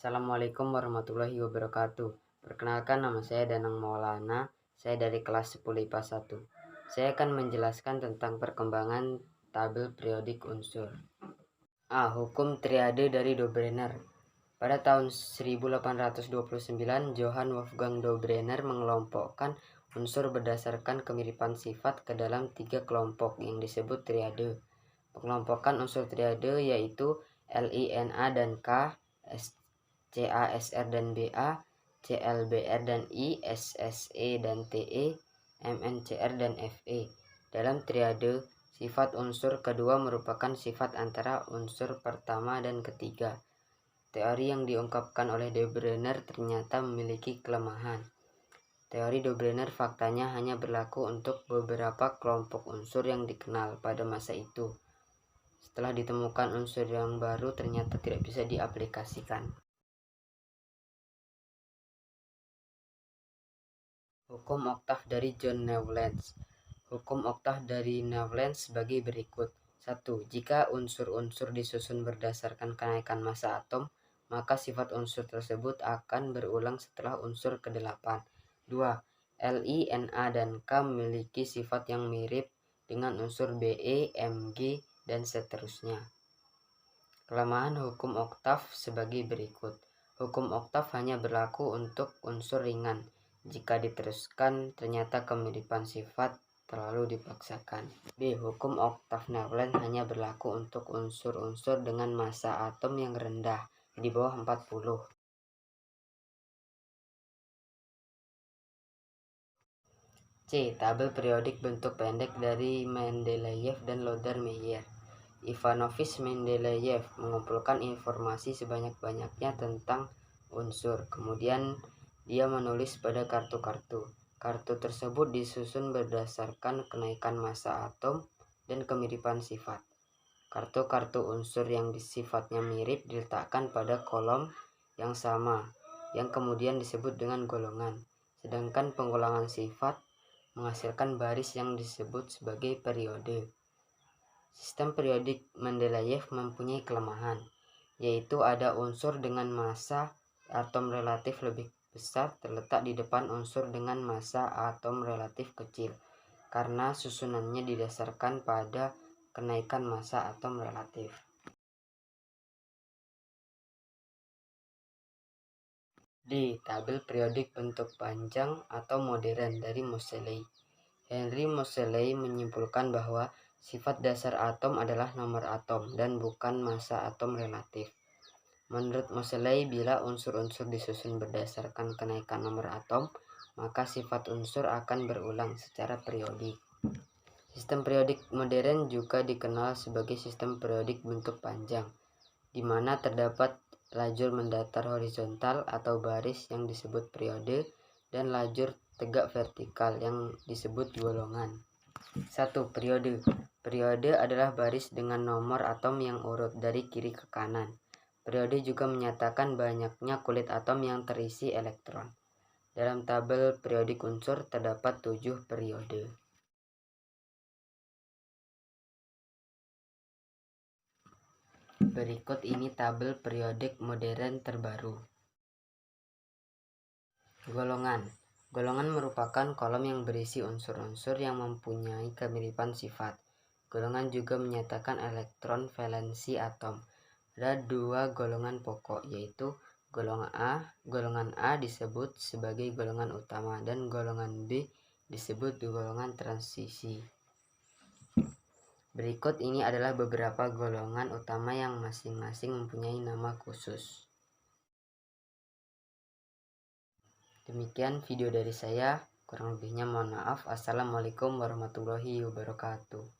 Assalamualaikum warahmatullahi wabarakatuh. Perkenalkan, nama saya Danang Maulana. Saya dari kelas 10 IPA 1. Saya akan menjelaskan tentang perkembangan tabel periodik unsur. Hukum triade dari Dobrener. Pada tahun 1829, Johann Wolfgang Dobrener mengelompokkan unsur berdasarkan kemiripan sifat ke dalam 3 kelompok yang disebut triade. Pengelompokan unsur triade yaitu LINA dan K, CASR dan BA, CLBR dan I, SSE dan TE, MNCR dan FE. Dalam triade, sifat unsur kedua merupakan sifat antara unsur pertama dan ketiga. Teori yang diungkapkan oleh Dobrener ternyata memiliki kelemahan. Teori Dobrener faktanya hanya berlaku untuk beberapa kelompok unsur yang dikenal pada masa itu. Setelah ditemukan unsur yang baru ternyata tidak bisa diaplikasikan. Hukum oktav dari John Newlands. Hukum oktav dari Newlands sebagai berikut. 1. Jika unsur-unsur disusun berdasarkan kenaikan massa atom, maka sifat unsur tersebut akan berulang setelah unsur ke-8. 2. LINA dan K memiliki sifat yang mirip dengan unsur BE, MG, dan seterusnya. Kelemahan hukum oktav sebagai berikut. Hukum oktav hanya berlaku untuk unsur ringan. Jika diteruskan, ternyata kemiripan sifat terlalu dipaksakan. B. Hukum oktav Newlands hanya berlaku untuk unsur-unsur dengan massa atom yang rendah, di bawah 40. C. Tabel periodik bentuk pendek dari Mendeleev dan Lothar-Meyer. Ivanovich Mendeleev mengumpulkan informasi sebanyak-banyaknya tentang unsur. Kemudian dia menulis pada kartu-kartu. Kartu tersebut disusun berdasarkan kenaikan massa atom dan kemiripan sifat. Kartu-kartu unsur yang sifatnya mirip diletakkan pada kolom yang sama, yang kemudian disebut dengan golongan. Sedangkan pengulangan sifat menghasilkan baris yang disebut sebagai periode. Sistem periodik Mendeleev mempunyai kelemahan, yaitu ada unsur dengan massa atom relatif lebih besar terletak di depan unsur dengan massa atom relatif kecil, karena susunannya didasarkan pada kenaikan massa atom relatif. D. Tabel periodik bentuk panjang atau modern dari Moseley. Henry Moseley menyimpulkan bahwa sifat dasar atom adalah nomor atom dan bukan massa atom relatif. Menurut Moseley, bila unsur-unsur disusun berdasarkan kenaikan nomor atom, maka sifat unsur akan berulang secara periodik. Sistem periodik modern juga dikenal sebagai sistem periodik bentuk panjang, di mana terdapat lajur mendatar horizontal atau baris yang disebut periode dan lajur tegak vertikal yang disebut golongan. 1. Periode. Periode adalah baris dengan nomor atom yang urut dari kiri ke kanan. Periode juga menyatakan banyaknya kulit atom yang terisi elektron. Dalam tabel periodik unsur terdapat 7 periode. Berikut ini tabel periodik modern terbaru. Golongan. Golongan merupakan kolom yang berisi unsur-unsur yang mempunyai kemiripan sifat. Golongan juga menyatakan elektron valensi atom. Ada 2 golongan pokok, yaitu golongan A. Golongan A disebut sebagai golongan utama dan golongan B disebut golongan transisi. Berikut ini adalah beberapa golongan utama yang masing-masing mempunyai nama khusus. Demikian video dari saya, kurang lebihnya mohon maaf. Assalamualaikum warahmatullahi wabarakatuh.